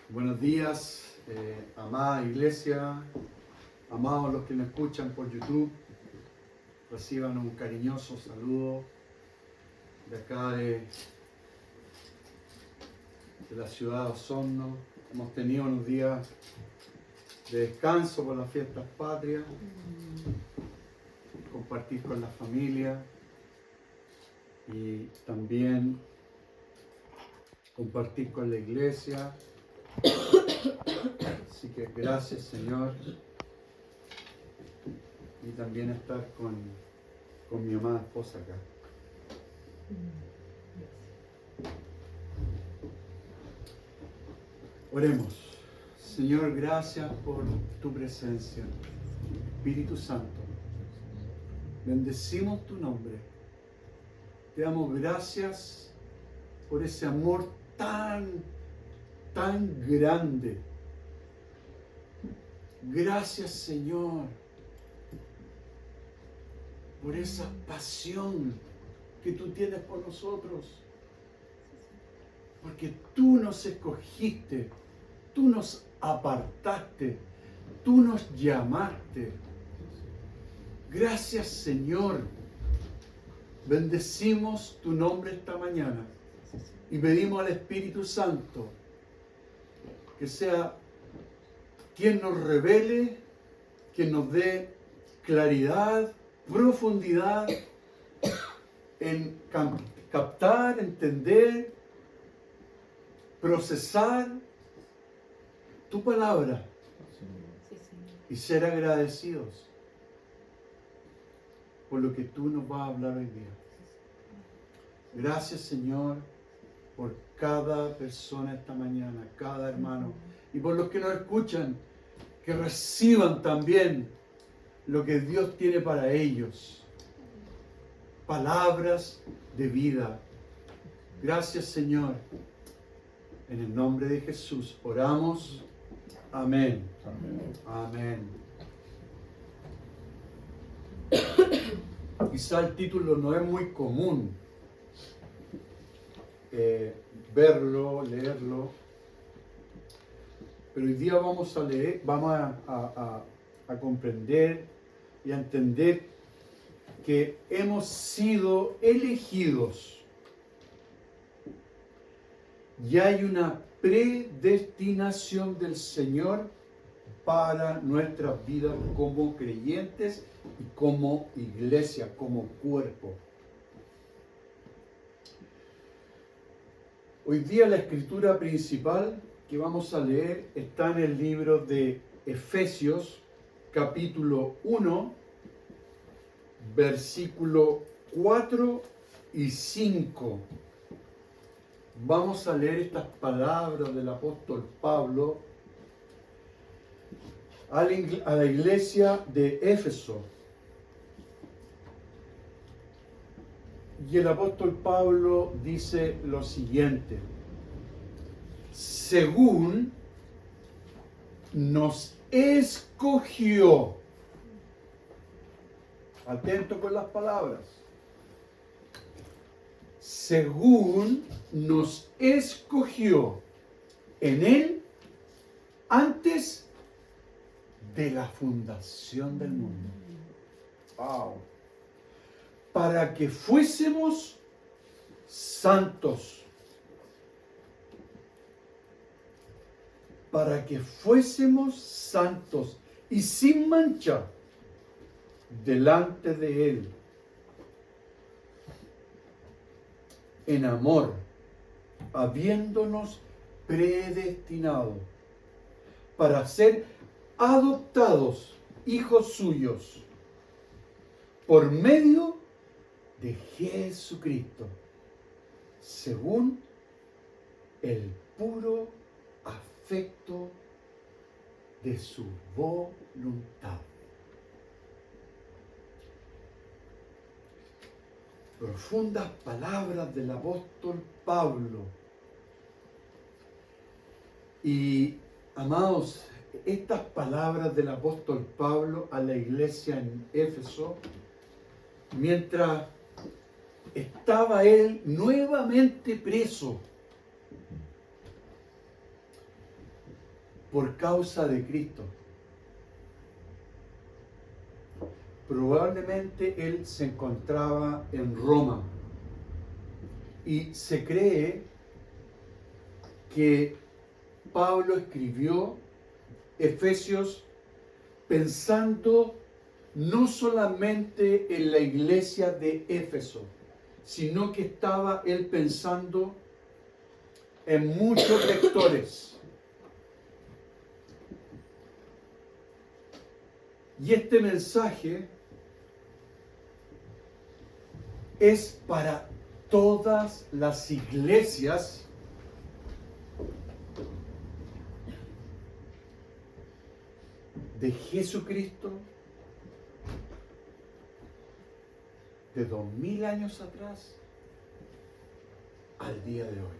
Buenos días, amada iglesia, amados los que nos escuchan por YouTube. Reciban un cariñoso saludo de acá de la ciudad de Osorno. Hemos tenido unos días de descanso por las fiestas patrias, compartir con la familia y también compartir con la iglesia. Así que gracias, Señor. Y también estar con mi amada esposa acá. Oremos. Señor, gracias por tu presencia. Espíritu Santo, bendecimos tu nombre. Te damos gracias por ese amor tan grande. Gracias, Señor, por esa pasión que tú tienes por nosotros. Porque tú nos escogiste, tú nos apartaste, tú nos llamaste. Gracias, Señor. Bendecimos tu nombre esta mañana y pedimos al Espíritu Santo que sea quien nos revele, quien nos dé claridad, profundidad en captar, entender, procesar tu palabra y ser agradecidos por lo que tú nos vas a hablar hoy día. Gracias, Señor, por cada persona esta mañana, cada hermano, y por los que nos escuchan, que reciban también lo que Dios tiene para ellos. Palabras de vida. Gracias, Señor. En el nombre de Jesús oramos. Amén. Amén. Quizá el título no es muy común verlo, leerlo, pero hoy día vamos a leer, vamos a comprender y a entender que hemos sido elegidos y hay una predestinación del Señor para nuestras vidas como creyentes y como iglesia, como cuerpo. Hoy día la escritura principal que vamos a leer está en el libro de Efesios, capítulo 1, versículo 4 y 5. Vamos a leer estas palabras del apóstol Pablo a la iglesia de Éfeso. Y el apóstol Pablo dice lo siguiente: según nos escogió, atento con las palabras, según nos escogió en Él antes de la fundación del mundo. Wow. Para que fuésemos santos. Para que fuésemos santos y sin mancha delante de Él. En amor, habiéndonos predestinado para ser adoptados hijos suyos por medio de Jesucristo, según el puro afecto de su voluntad. Profundas palabras del apóstol Pablo. Y, amados, estas palabras del apóstol Pablo a la iglesia en Éfeso, mientras estaba él nuevamente preso, por causa de Cristo. Probablemente él se encontraba en Roma y se cree que Pablo escribió Efesios pensando no solamente en la iglesia de Éfeso, sino que estaba él pensando en muchos lectores. Y este mensaje es para todas las iglesias de Jesucristo de 2000 años atrás al día de hoy.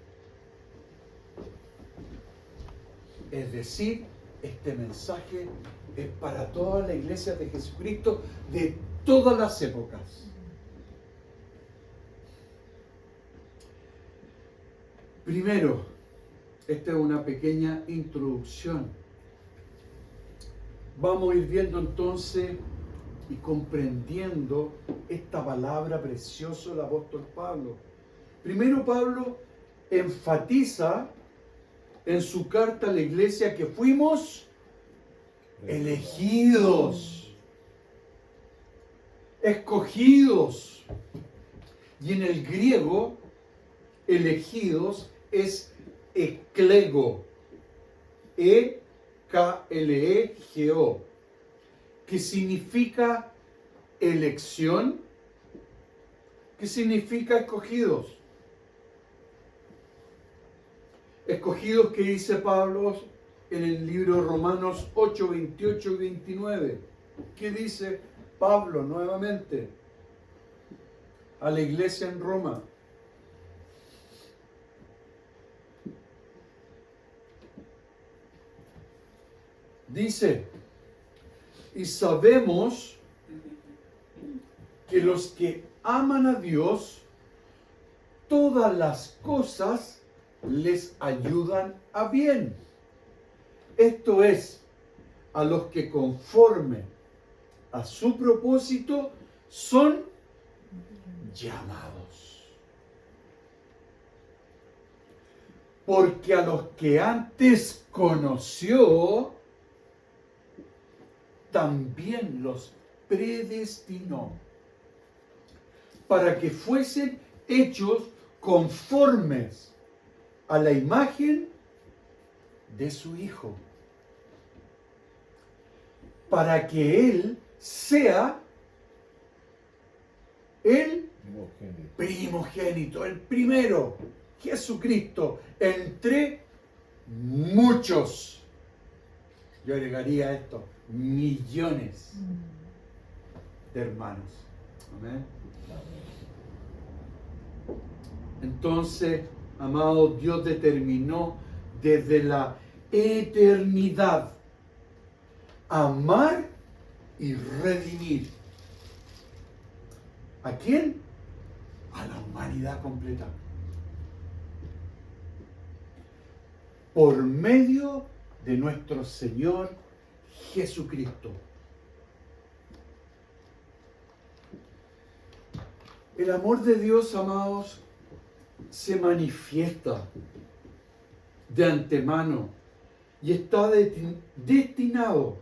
Es decir, este mensaje es para toda la iglesia de Jesucristo de todas las épocas. Primero, esta es una pequeña introducción. Vamos a ir viendo entonces y comprendiendo esta palabra preciosa del apóstol Pablo. Primero, Pablo enfatiza en su carta a la iglesia que fuimos elegidos, escogidos. Y en el griego, elegidos es eklego, E-K-L-E-G-O, que significa elección, que significa escogidos. Escogidos que dice Pablo en el libro de Romanos 8, 28 y 29. ¿Qué dice Pablo nuevamente a la iglesia en Roma? Dice, y sabemos que los que aman a Dios, todas las cosas les ayudan a bien. Esto es, a los que conforme a su propósito son llamados. Porque a los que antes conoció, también los predestinó para que fuesen hechos conformes a la imagen de su Hijo, para que Él sea el primogénito, el primero, Jesucristo, entre muchos. Yo agregaría esto, millones de hermanos. Amén. Entonces, amado, Dios determinó desde la eternidad amar y redimir. ¿A quién? A la humanidad completa. Por medio de nuestro Señor Jesucristo. El amor de Dios, amados, se manifiesta de antemano y está destinado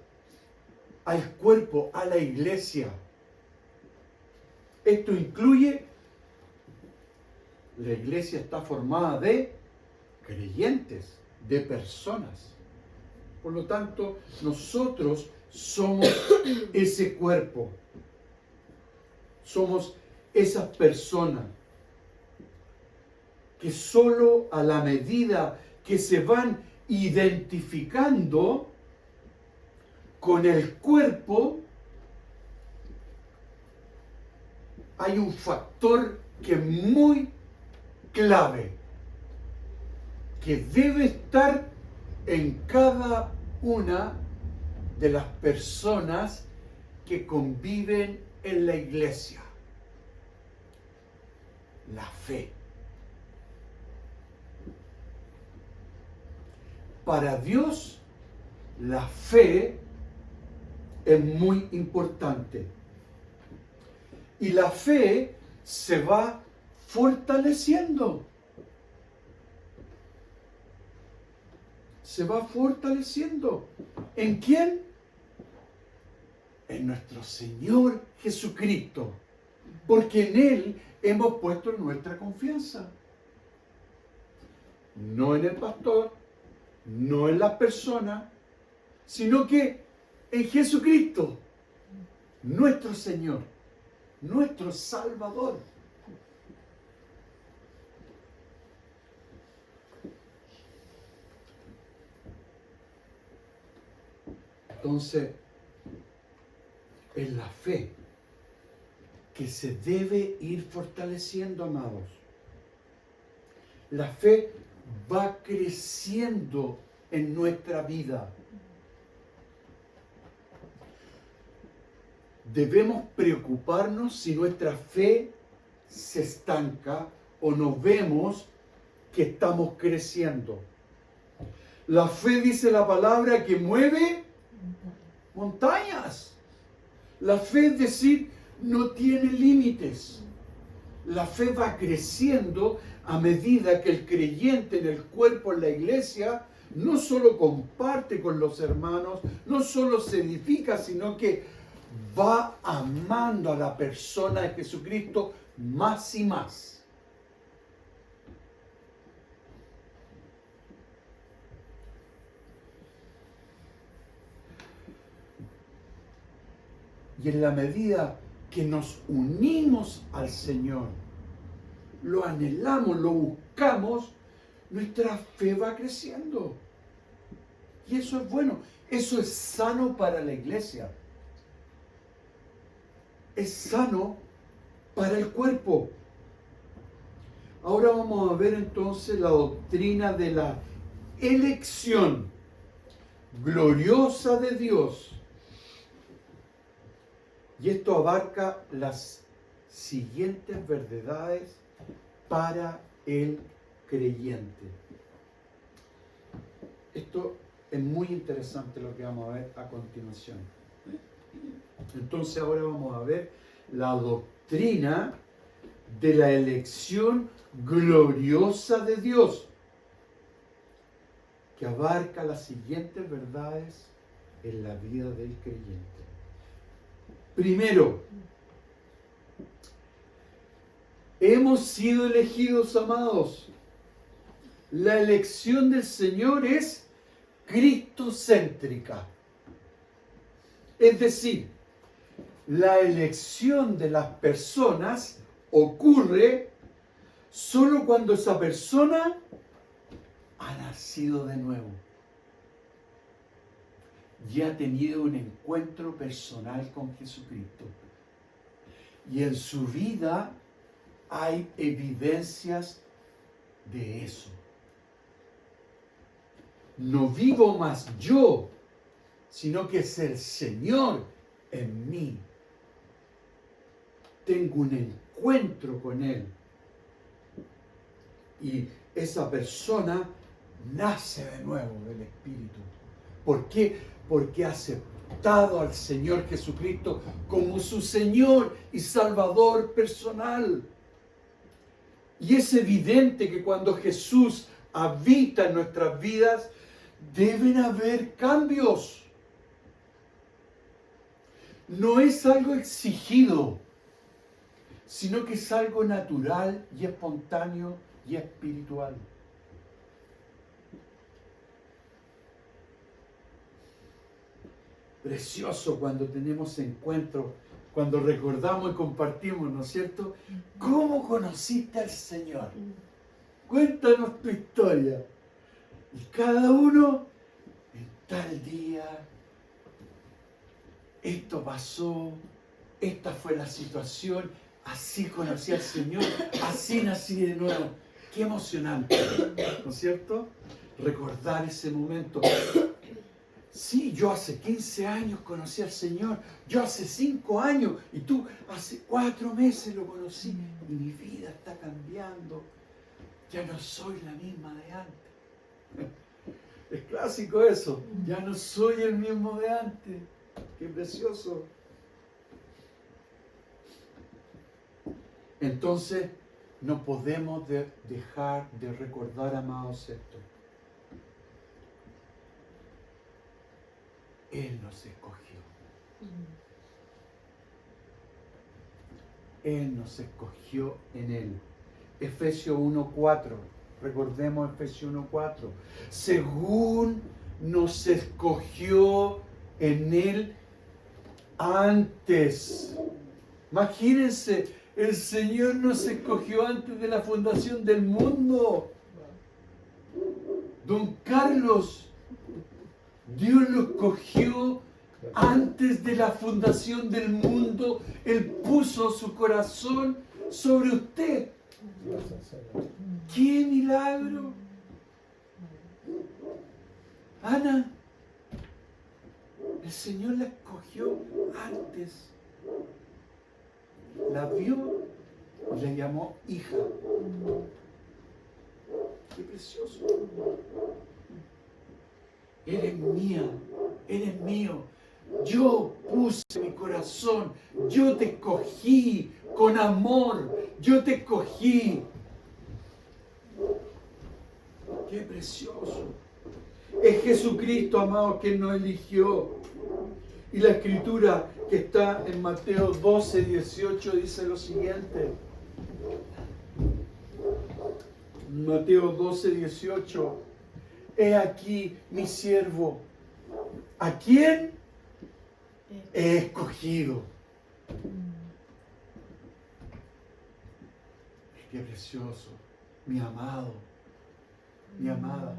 al cuerpo, a la iglesia. Esto incluye, la iglesia está formada de creyentes, de personas. Por lo tanto, nosotros somos ese cuerpo. Somos esas personas que solo a la medida que se van identificando con el cuerpo, hay un factor que es muy clave, que debe estar en cada una de las personas que conviven en la iglesia: la fe. Para Dios, la fe es muy importante. Y la fe se va fortaleciendo. Se va fortaleciendo. ¿En quién? En nuestro Señor Jesucristo. Porque en Él hemos puesto nuestra confianza. No en el pastor, no en las personas, sino que en Jesucristo, nuestro Señor, nuestro Salvador. Entonces, es la fe que se debe ir fortaleciendo, amados. La fe va creciendo en nuestra vida. Debemos preocuparnos si nuestra fe se estanca o no vemos que estamos creciendo. La fe, dice la palabra, que mueve montañas. La fe, es decir, no tiene límites. La fe va creciendo a medida que el creyente en el cuerpo, en la iglesia, no solo comparte con los hermanos, no solo se edifica, sino que va amando a la persona de Jesucristo más y más. Y en la medida que nos unimos al Señor, lo anhelamos, lo buscamos, nuestra fe va creciendo. Y eso es bueno, eso es sano para la iglesia. Es sano para el cuerpo. Ahora vamos a ver entonces la doctrina de la elección gloriosa de Dios. Y esto abarca las siguientes verdades para el creyente. Esto es muy interesante lo que vamos a ver a continuación. Entonces ahora vamos a ver la doctrina de la elección gloriosa de Dios, que abarca las siguientes verdades en la vida del creyente. Primero, hemos sido elegidos, amados. La elección del Señor es cristocéntrica. Es decir, la elección de las personas ocurre solo cuando esa persona ha nacido de nuevo y ha tenido un encuentro personal con Jesucristo. Y en su vida hay evidencias de eso. No vivo más yo, sino que es el Señor en mí. Tengo un encuentro con Él. Y esa persona nace de nuevo del Espíritu. ¿Por qué? Porque ha aceptado al Señor Jesucristo como su Señor y Salvador personal. Y es evidente que cuando Jesús habita en nuestras vidas, deben haber cambios. No es algo exigido, sino que es algo natural y espontáneo y espiritual. Precioso cuando tenemos encuentros, cuando recordamos y compartimos, ¿no es cierto? ¿Cómo conociste al Señor? Cuéntanos tu historia. Y cada uno, en tal día, esto pasó, esta fue la situación, así conocí al Señor, así nací de nuevo. Qué emocionante, ¿no es cierto? Recordar ese momento. Sí, yo hace 15 años conocí al Señor, yo hace 5 años, y tú hace 4 meses lo conocí, y mi vida está cambiando, ya no soy la misma de antes. Es clásico eso. Ya no soy el mismo de antes. Qué precioso. Entonces, no podemos dejar de recordar, amados, esto. Él nos escogió. Él nos escogió en Él. Efesios 1:4. Recordemos Efesios 1:4. Según nos escogió en Él antes. Imagínense, el Señor nos escogió antes de la fundación del mundo. Don Carlos, Dios lo escogió antes de la fundación del mundo. Él puso su corazón sobre usted. ¡Qué milagro! Ana, el Señor la escogió antes. La vio y la llamó hija. ¡Qué precioso! Eres mía, eres mío. Yo puse mi corazón, yo te escogí con amor, yo te escogí. ¡Qué precioso! Es Jesucristo, amado, quien nos eligió. Y la escritura que está en Mateo 12:18 dice lo siguiente. Mateo 12:18. He aquí mi siervo, ¿a quién he escogido? Qué precioso, mi amado, mi amada.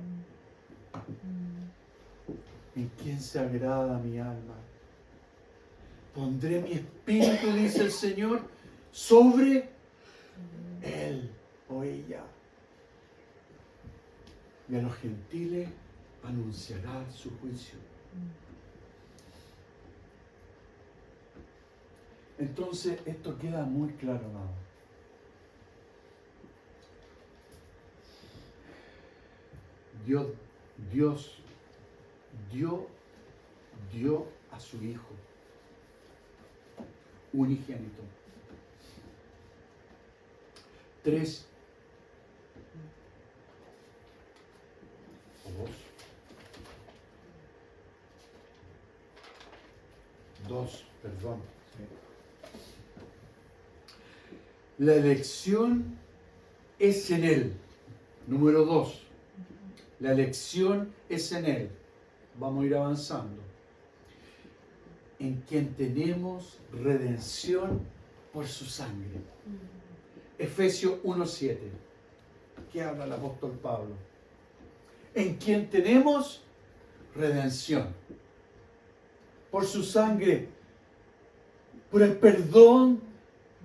¿En quién se agrada mi alma? Pondré mi espíritu, dice el Señor, sobre él o ella. Y a los gentiles anunciará su juicio. Entonces, esto queda muy claro, amado. Dios dio a su Hijo unigénito. 3 o 2, perdón. La elección es en Él. Número 2. La elección es en Él. Vamos a ir avanzando. En quien tenemos redención por su sangre. Efesios 1:7. ¿Qué habla el apóstol Pablo? En quien tenemos redención por su sangre, por el perdón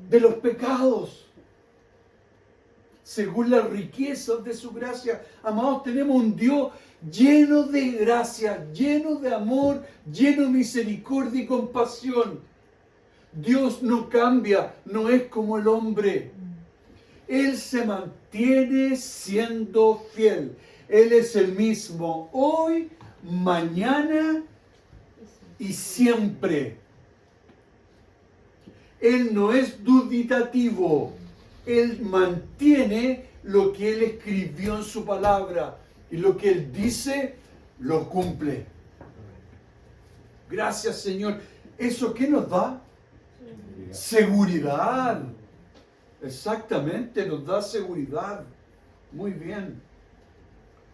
de los pecados, según las riquezas de su gracia. Amados, tenemos un Dios lleno de gracia, lleno de amor, lleno de misericordia y compasión. Dios no cambia, no es como el hombre. Él se mantiene siendo fiel. Él es el mismo hoy, mañana y siempre. Él no es duditativo. Él mantiene lo que Él escribió en su palabra. Y lo que Él dice, lo cumple. Gracias, Señor. ¿Eso qué nos da? Seguridad. Exactamente, nos da seguridad. Muy bien.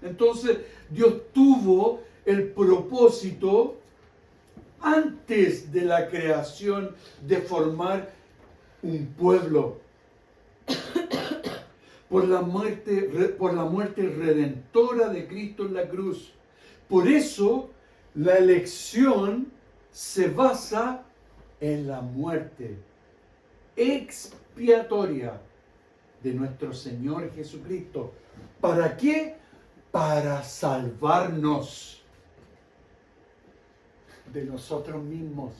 Entonces, Dios tuvo el propósito antes de la creación de formar un pueblo por la muerte redentora de Cristo en la cruz. Por eso, la elección se basa en la muerte expiatoria de nuestro Señor Jesucristo. ¿Para qué? Para salvarnos de nosotros mismos,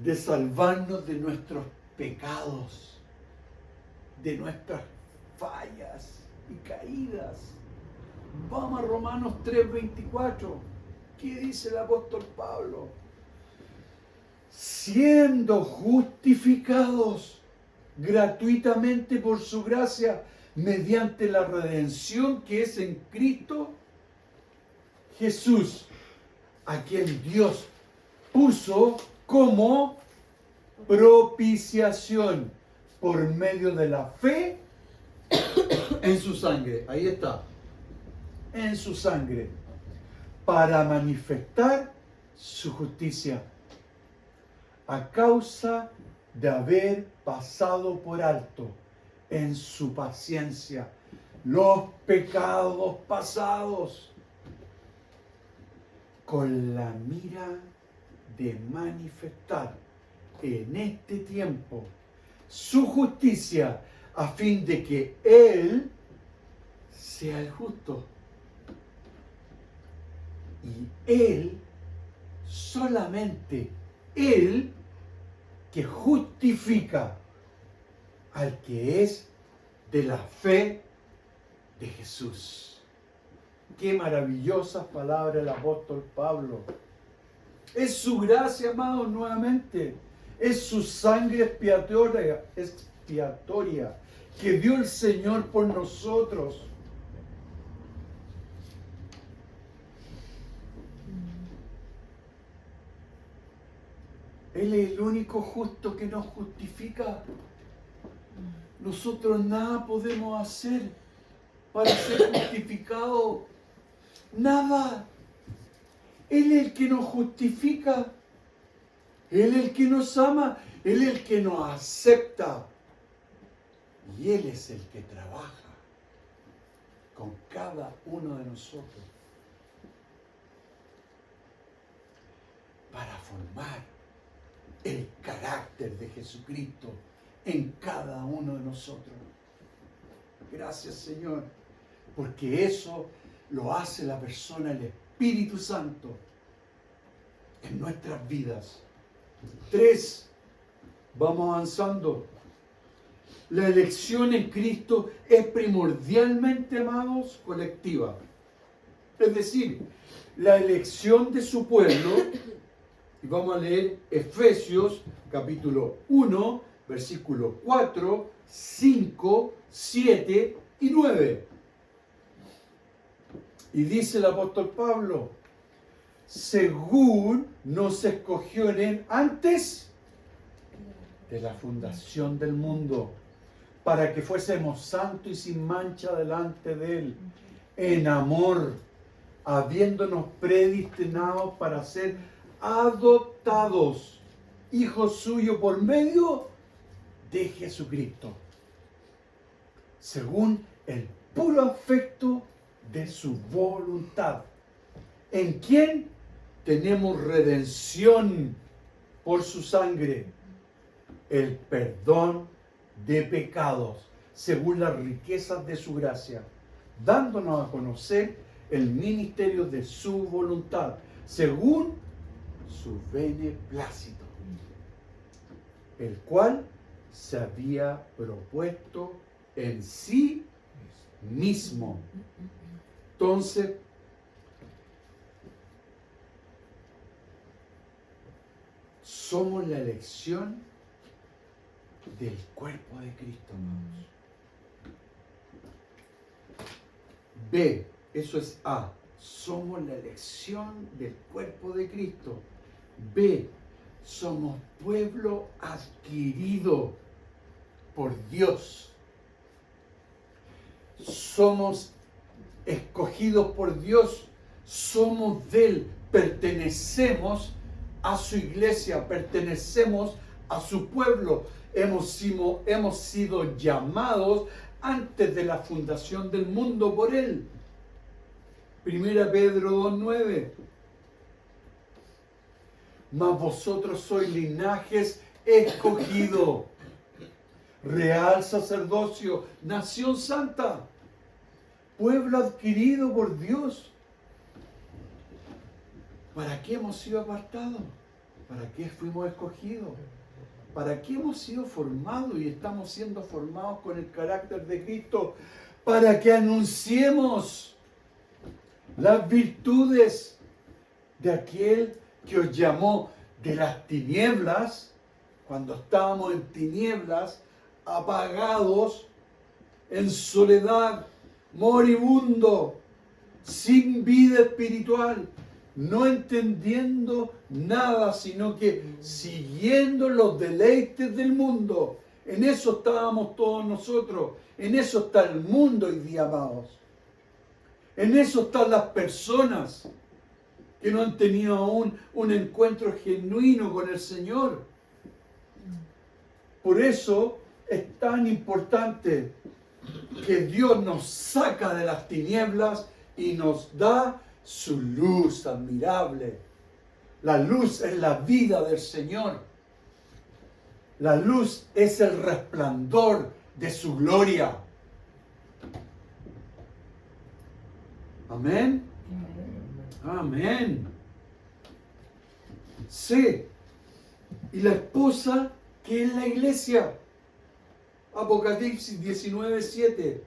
de salvarnos de nuestros pecados, de nuestras fallas y caídas. Vamos a Romanos 3:24. ¿Qué dice el apóstol Pablo? Siendo justificados gratuitamente por su gracia, mediante la redención que es en Cristo Jesús, a quien Dios puso como propiciación por medio de la fe en su sangre. Ahí está. En su sangre. Para manifestar su justicia. A causa de haber pasado por alto en su paciencia los pecados pasados, con la mira de manifestar en este tiempo su justicia, a fin de que Él sea el justo. Y Él, solamente Él, que justifica al que es de la fe de Jesús. Qué maravillosas palabras el apóstol Pablo. Es su gracia, amados, nuevamente. Es su sangre expiatoria que dio el Señor por nosotros. Él es el único justo que nos justifica. Nosotros nada podemos hacer para ser justificados. Nada. Él es el que nos justifica. Él es el que nos ama. Él es el que nos acepta. Y Él es el que trabaja con cada uno de nosotros para formar el carácter de Jesucristo en cada uno de nosotros. Gracias, Señor, porque eso lo hace la persona, el Espíritu Santo, en nuestras vidas. 3. Vamos avanzando. La elección en Cristo es primordialmente, amados, colectiva. Es decir, la elección de su pueblo. Y vamos a leer Efesios capítulo 1, versículos 4, 5, 7 y 9. Y dice el apóstol Pablo, según nos escogió en Él antes de la fundación del mundo, para que fuésemos santos y sin mancha delante de Él, en amor, habiéndonos predestinados para ser adoptados, hijos suyos por medio de Jesucristo, según el puro afecto de su voluntad, en quien tenemos redención por su sangre, el perdón de pecados, según las riquezas de su gracia, dándonos a conocer el ministerio de su voluntad, según su beneplácito, el cual se había propuesto en sí mismo. Entonces, somos la elección del cuerpo de Cristo, hermanos. B, eso es A. Somos la elección del cuerpo de Cristo. B, somos pueblo adquirido por Dios. Somos escogidos por Dios. Somos de Él. Pertenecemos a su iglesia. Pertenecemos a su pueblo. Hemos sido llamados antes de la fundación del mundo por Él. 1 Pedro 2:9. Mas vosotros sois linajes escogido, real sacerdocio, nación santa, pueblo adquirido por Dios. ¿Para qué hemos sido apartados? ¿Para qué fuimos escogidos? ¿Para qué hemos sido formados y estamos siendo formados con el carácter de Cristo? Para que anunciemos las virtudes de aquel que os llamó de las tinieblas, cuando estábamos en tinieblas, apagados, en soledad, moribundo, sin vida espiritual, no entendiendo nada, sino que siguiendo los deleites del mundo. En eso estábamos todos nosotros, en eso está el mundo hoy día, amados. En eso están las personas que no han tenido aún un encuentro genuino con el Señor. Por eso es tan importante que Dios nos saca de las tinieblas y nos da su luz admirable. La luz es la vida del Señor. La luz es el resplandor de su gloria. Amén. Amén. Sí. Y la esposa, que es la iglesia. Apocalipsis 19:7.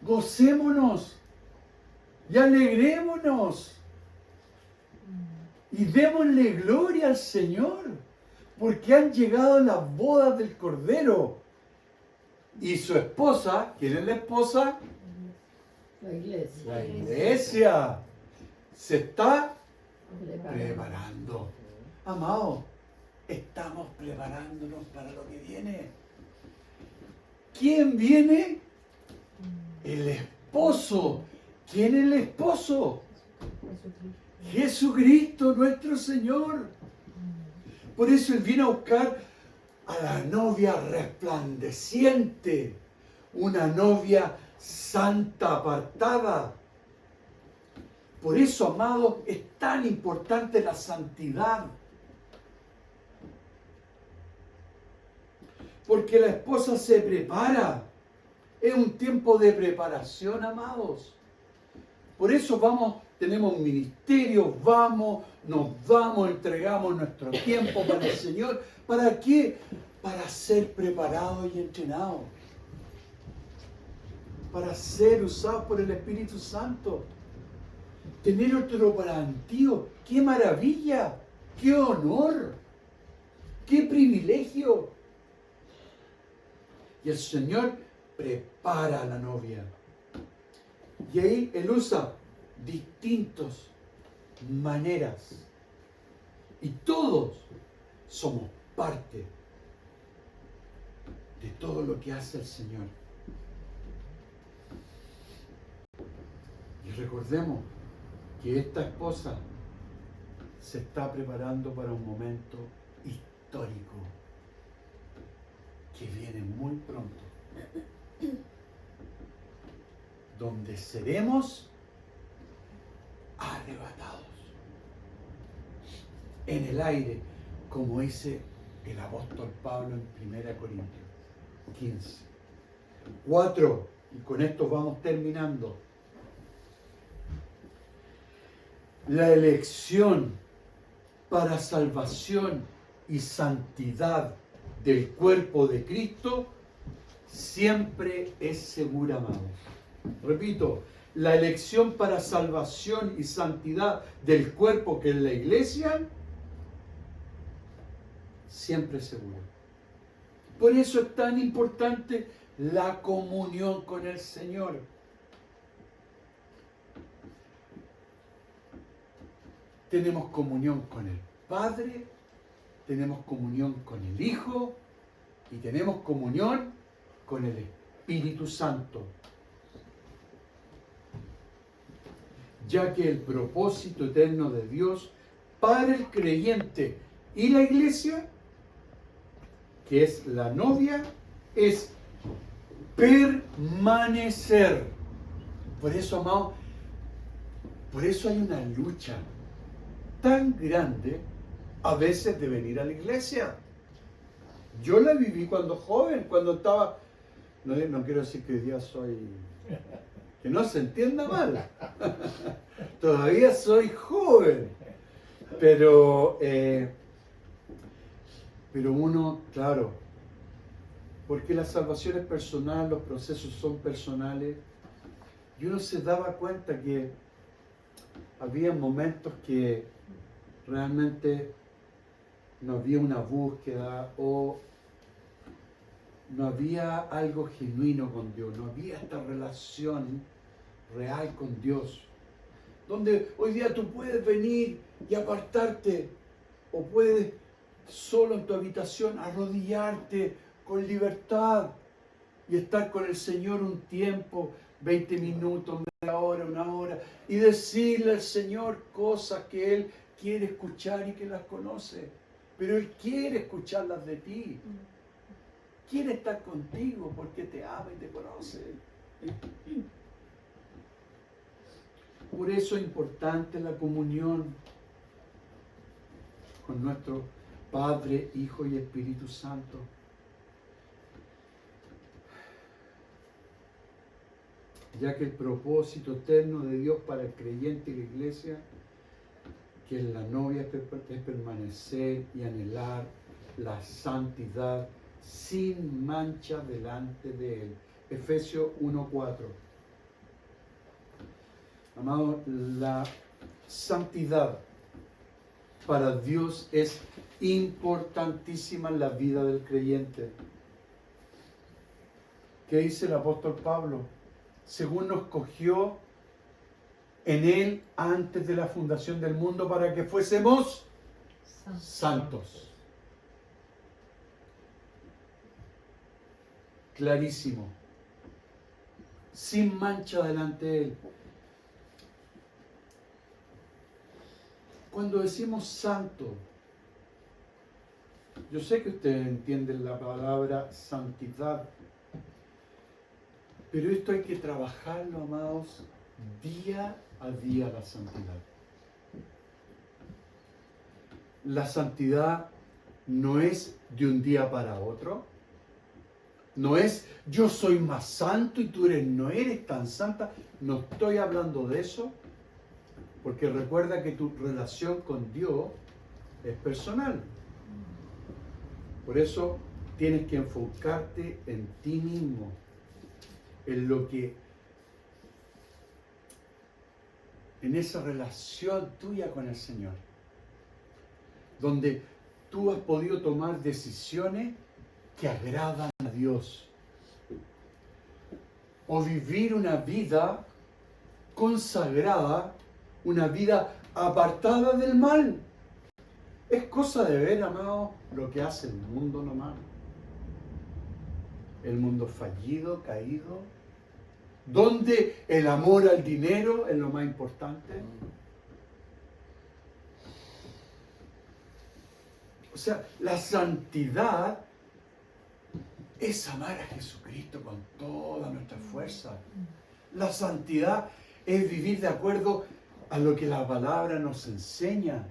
Gocémonos y alegrémonos y démosle gloria al Señor, porque han llegado las bodas del Cordero. Y su esposa, ¿quién es la esposa? La iglesia. La iglesia se está preparando. Amado, estamos preparándonos para lo que viene. ¿Quién viene? El esposo. ¿Quién es el esposo? Jesucristo, nuestro Señor. Por eso Él viene a buscar a la novia resplandeciente, una novia santa, apartada. Por eso, amados, es tan importante la santidad. Porque la esposa se prepara. Es un tiempo de preparación, amados. Por eso tenemos ministerios, nos damos, entregamos nuestro tiempo para el Señor. ¿Para qué? Para ser preparados y entrenados. Para ser usados por el Espíritu Santo. Tener otro plantío. ¡Qué maravilla! ¡Qué honor! ¡Qué privilegio! Y el Señor prepara a la novia. Y ahí Él usa distintas maneras. Y todos somos parte de todo lo que hace el Señor. Y recordemos que esta esposa se está preparando para un momento histórico que viene muy pronto, donde seremos arrebatados en el aire, como dice el apóstol Pablo en 1 Corintios 15. 4, y con esto vamos terminando. La elección para salvación y santidad del cuerpo de Cristo siempre es segura, amados. Repito, la elección para salvación y santidad del cuerpo que es la iglesia siempre es segura. Por eso es tan importante la comunión con el Señor. Tenemos comunión con el Padre, tenemos comunión con el Hijo y tenemos comunión con el Espíritu Santo. Ya que el propósito eterno de Dios para el creyente y la iglesia, que es la novia, es permanecer. Por eso, amados, por eso hay una lucha tan grande a veces de venir a la iglesia. Yo la viví cuando joven, cuando estaba, no quiero decir que hoy día soy, que no se entienda mal, todavía soy joven, pero uno, claro, porque la salvación es personal, los procesos son personales, Y uno se daba cuenta que había momentos que realmente no había una búsqueda o no había algo genuino con Dios, no había esta relación real con Dios. Donde hoy día tú puedes venir y apartarte o puedes solo en tu habitación arrodillarte con libertad y estar con el Señor un tiempo, 20 minutos, media hora, una hora, y decirle al Señor cosas que Él quiere escuchar y que las conoce. Pero Él quiere escucharlas de ti. Quiere estar contigo porque te ama y te conoce. Por eso es importante la comunión con nuestro Padre, Hijo y Espíritu Santo. Ya que el propósito eterno de Dios para el creyente y la iglesia, que es la novia, es permanecer y anhelar la santidad sin mancha delante de Él. Efesios 1:4. Amado, la santidad para Dios es importantísima en la vida del creyente. ¿Qué dice el apóstol Pablo? Según nos escogió en Él antes de la fundación del mundo para que fuésemos santos. Clarísimo. Sin mancha delante de Él. Cuando decimos santo, yo sé que ustedes entienden la palabra santidad, pero esto hay que trabajarlo, amados, día a día la santidad. La santidad no es de un día para otro. No es yo soy más santo y tú no eres tan santa. No estoy hablando de eso. Porque recuerda que tu relación con Dios es personal. Por eso tienes que enfocarte en ti mismo, en esa relación tuya con el Señor, donde tú has podido tomar decisiones que agradan a Dios, o vivir una vida consagrada, una vida apartada del mal. Es cosa de ver, amado, lo que hace el mundo nomás. El mundo fallido, caído, donde el amor al dinero es lo más importante. O sea, la santidad es amar a Jesucristo con toda nuestra fuerza. La santidad es vivir de acuerdo a lo que la palabra nos enseña.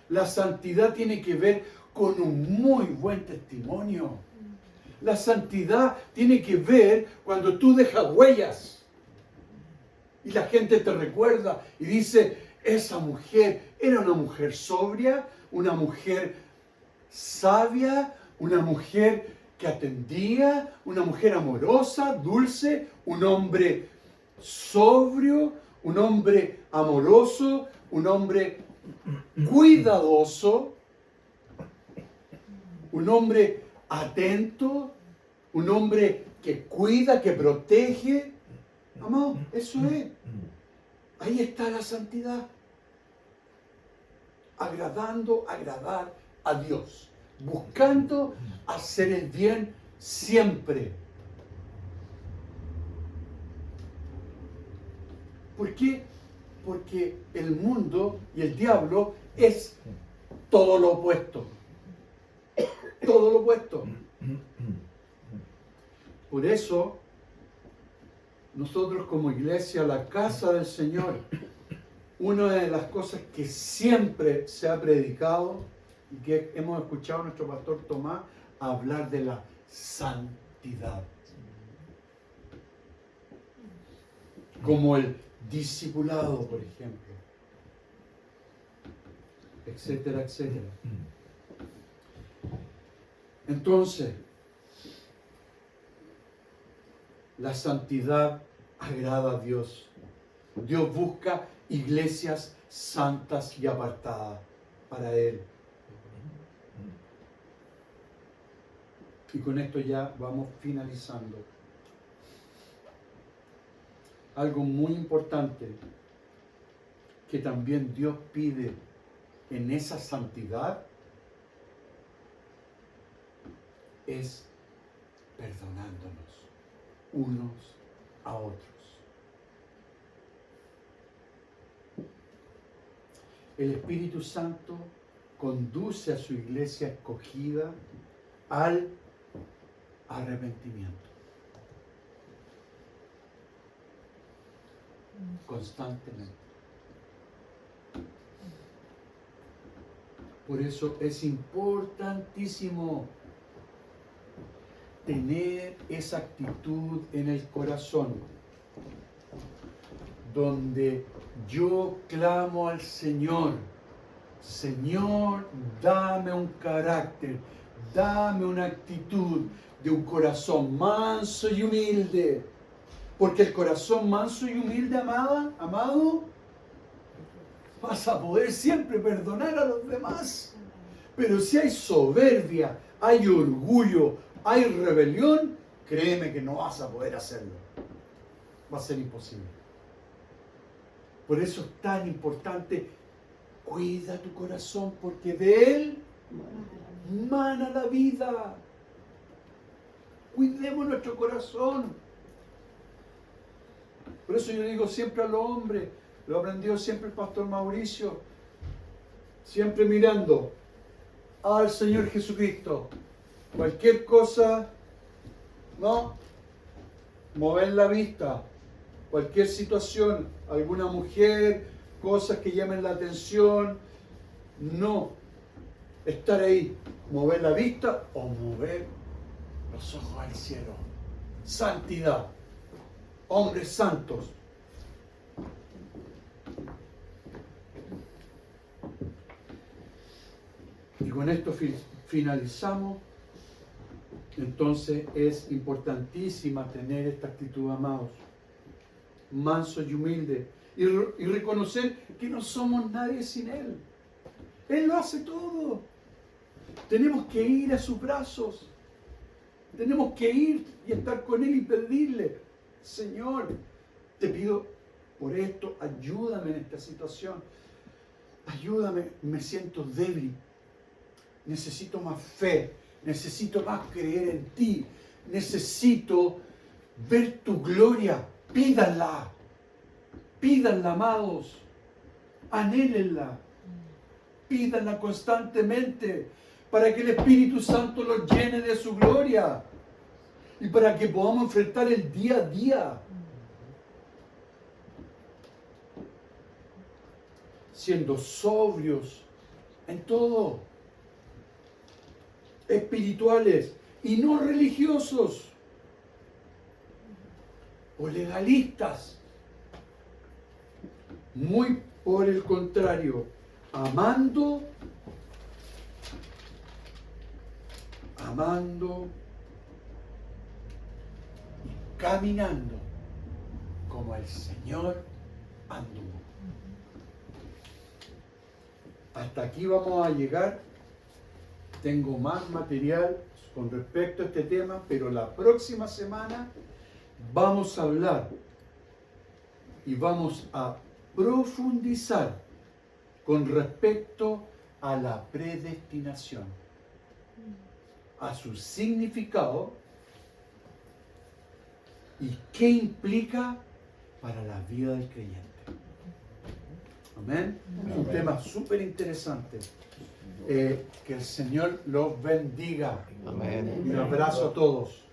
La santidad tiene que ver con un muy buen testimonio. La santidad tiene que ver cuando tú dejas huellas y la gente te recuerda y dice, esa mujer era una mujer sobria, una mujer sabia, una mujer que atendía, una mujer amorosa, dulce, un hombre sobrio, un hombre amoroso, un hombre cuidadoso, un hombre atento, un hombre que cuida, que protege. Amado, eso es. Ahí está la santidad. Agradar a Dios. Buscando hacer el bien siempre. ¿Por qué? Porque el mundo y el diablo es todo lo opuesto. Todo lo opuesto. Por eso, nosotros como iglesia, la casa del Señor, una de las cosas que siempre se ha predicado y que hemos escuchado a nuestro pastor Tomás hablar de la santidad. Como el discipulado, por ejemplo. Etcétera, etcétera. Entonces, la santidad agrada a Dios. Dios busca iglesias santas y apartadas para Él. Y con esto ya vamos finalizando. Algo muy importante que también Dios pide en esa santidad es perdonándonos unos a otros. El Espíritu Santo conduce a su iglesia escogida al arrepentimiento. Constantemente. Por eso es importantísimo tener esa actitud en el corazón, donde yo clamo al Señor: Señor, dame un carácter, dame una actitud de un corazón manso y humilde. Porque el corazón manso y humilde, amado, vas a poder siempre perdonar a los demás. Pero si hay soberbia, hay orgullo, hay rebelión, créeme que no vas a poder hacerlo. Va a ser imposible. Por eso es tan importante: cuida tu corazón, porque de él mana la vida. Cuidemos nuestro corazón. Por eso yo digo siempre a los hombres, lo aprendió siempre el pastor Mauricio, siempre mirando al Señor Jesucristo. Cualquier cosa, ¿no? Mover la vista. Cualquier situación, alguna mujer, cosas que llamen la atención, no. Estar ahí, mover la vista o mover los ojos al cielo. Santidad. Hombres santos. Y con esto finalizamos. Entonces es importantísima tener esta actitud, amados, manso y humilde, y reconocer que no somos nadie sin Él. Él lo hace todo. Tenemos que ir a sus brazos. Tenemos que ir y estar con Él y pedirle: Señor, te pido por esto, ayúdame en esta situación. Ayúdame, me siento débil. Necesito más fe. Necesito más creer en ti. Necesito ver tu gloria. Pídanla. Pídanla, amados. Anhélenla. Pídanla constantemente para que el Espíritu Santo los llene de su gloria y para que podamos enfrentar el día a día siendo sobrios en todo, espirituales y no religiosos o legalistas. Muy por el contrario, amando y caminando como el Señor anduvo. Hasta aquí vamos a llegar. Tengo más material con respecto a este tema, pero la próxima semana vamos a hablar y vamos a profundizar con respecto a la predestinación, a su significado y qué implica para la vida del creyente. Amén. Es un tema súper interesante. Que el Señor los bendiga. Amén. Un abrazo a todos.